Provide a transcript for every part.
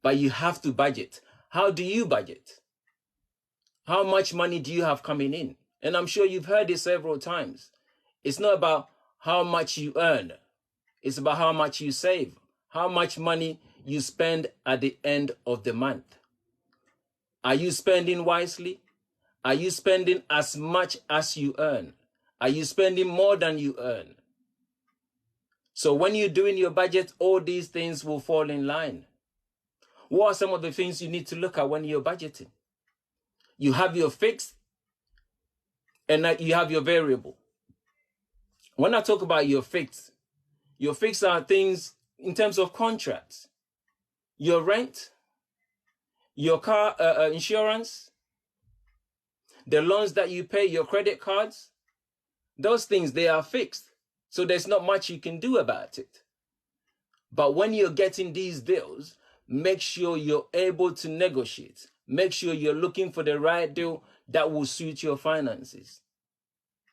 but you have to budget. How do you budget? How much money do you have coming in? And I'm sure you've heard it several times. It's not about how much you earn. It's about how much you save, how much money you spend at the end of the month. Are you spending wisely? Are you spending as much as you earn? Are you spending more than you earn? So when you're doing your budget, all these things will fall in line. What are some of the things you need to look at when you're budgeting? You have your fixed and you have your variable. When I talk about your fixed are things in terms of contracts, your rent, your car insurance, the loans that you pay, your credit cards, those things, they are fixed. So there's not much you can do about it. But when you're getting these deals, make sure you're able to negotiate. Make sure you're looking for the right deal that will suit your finances.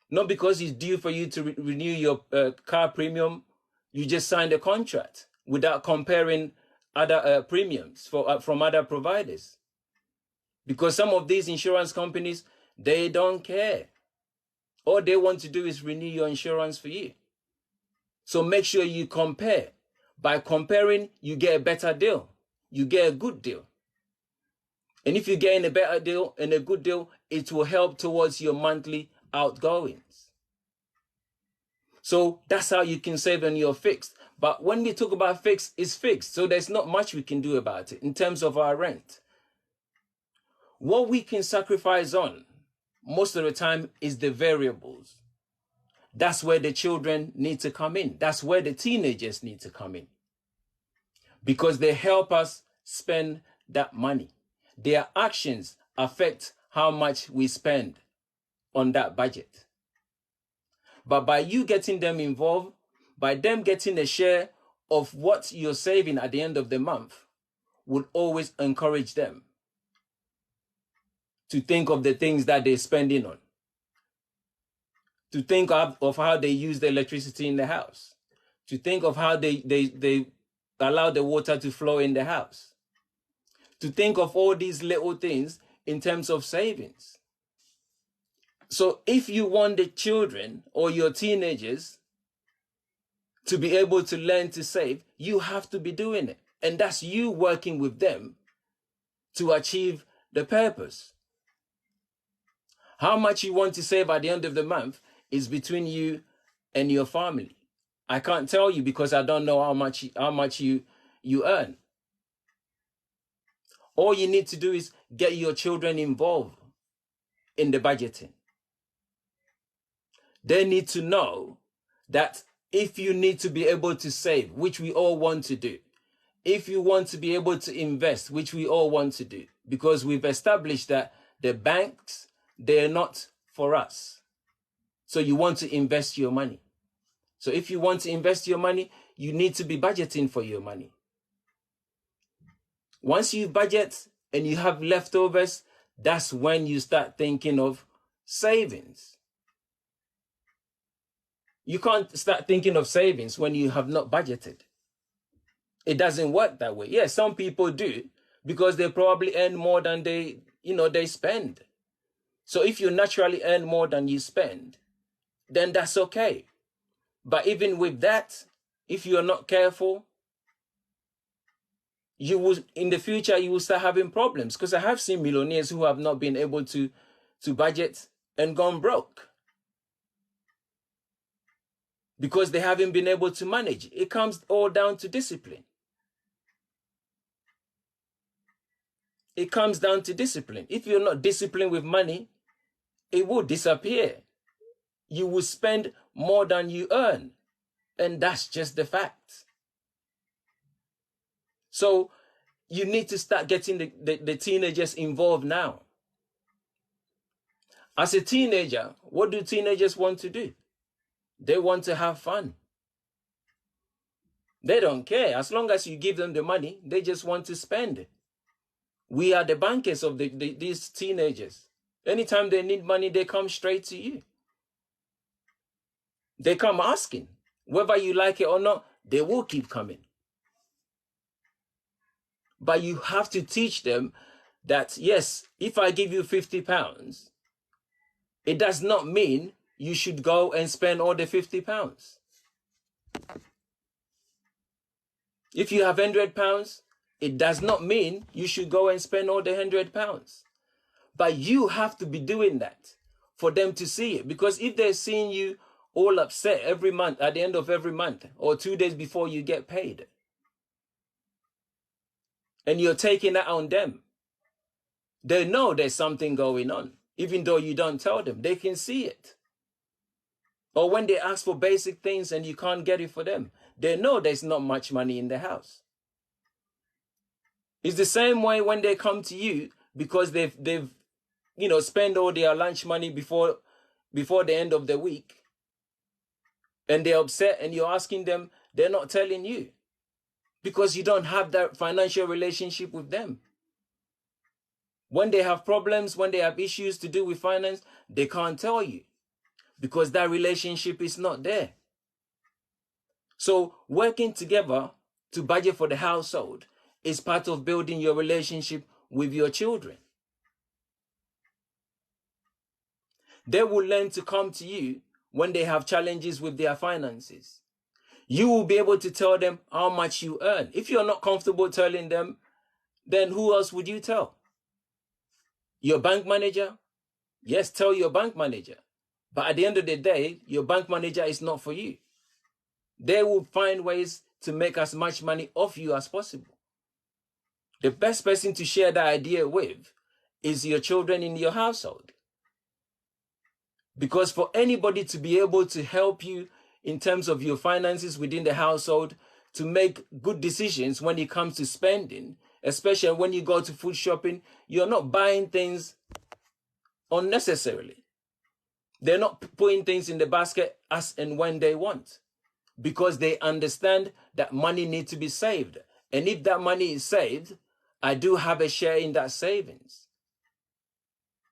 Not because it's due for you to renew your car premium, you just signed a contract without comparing other premiums from other providers. Because some of these insurance companies, they don't care. All they want to do is renew your insurance for you. So make sure you compare. By comparing, you get a better deal. You get a good deal. And if you're getting a better deal and a good deal, it will help towards your monthly outgoings. So that's how you can save on your fixed. But when we talk about fixed, it's fixed. So there's not much we can do about it in terms of our rent. What we can sacrifice on most of the time is the variables. That's where the children need to come in. That's where the teenagers need to come in. Because they help us spend that money. Their actions affect how much we spend on that budget. But by you getting them involved, by them getting a share of what you're saving at the end of the month, would always encourage them to think of the things that they're spending on, to think of how they use the electricity in the house, to think of how they allow the water to flow in the house, to think of all these little things in terms of savings. So if you want the children or your teenagers to be able to learn to save, you have to be doing it. And that's you working with them to achieve the purpose. How much you want to save at the end of the month is between you and your family. I can't tell you because I don't know how much you earn. All you need to do is get your children involved in the budgeting. They need to know that if you need to be able to save, which we all want to do, if you want to be able to invest, which we all want to do, because we've established that the banks, they're not for us. So you want to invest your money. So if you want to invest your money, you need to be budgeting for your money. Once you budget and you have leftovers, that's when you start thinking of savings. You can't start thinking of savings when you have not budgeted. It doesn't work that way. Yes, some people do because they probably earn more than they spend. So if you naturally earn more than you spend, then that's okay. But even with that, if you're not careful, you will, in the future, you will start having problems. Because I have seen millionaires who have not been able to budget and gone broke. Because they haven't been able to manage. It comes all down to discipline. It comes down to discipline. If you're not disciplined with money, it will disappear. You will spend more than you earn. And that's just the fact. So you need to start getting the teenagers involved now. As a teenager, what do teenagers want to do? They want to have fun. They don't care. As long as you give them the money, they just want to spend it. We are the bankers of these teenagers. Anytime they need money, they come straight to you. They come asking. Whether you like it or not, they will keep coming. But you have to teach them that, yes, if I give you £50, it does not mean you should go and spend all the £50. If you have £100, it does not mean you should go and spend all the £100. But you have to be doing that for them to see it. Because if they're seeing you all upset every month, at the end of every month, or 2 days before you get paid, and you're taking that on them, they know there's something going on. Even though you don't tell them, they can see it. Or when they ask for basic things and you can't get it for them, they know there's not much money in the house. It's the same way when they come to you because they've spend all their lunch money before the end of the week, and they're upset, and you're asking them, they're not telling you because you don't have that financial relationship with them. When they have problems, when they have issues to do with finance, they can't tell you because that relationship is not there. So working together to budget for the household is part of building your relationship with your children. They will learn to come to you when they have challenges with their finances. You will be able to tell them how much you earn. If you're not comfortable telling them, then who else would you tell? Your bank manager? Yes, tell your bank manager. But at the end of the day, your bank manager is not for you. They will find ways to make as much money off you as possible. The best person to share that idea with is your children in your household. Because for anybody to be able to help you in terms of your finances within the household, to make good decisions when it comes to spending, especially when you go to food shopping, you're not buying things unnecessarily. They're not putting things in the basket as and when they want, because they understand that money needs to be saved. And if that money is saved, I do have a share in that savings.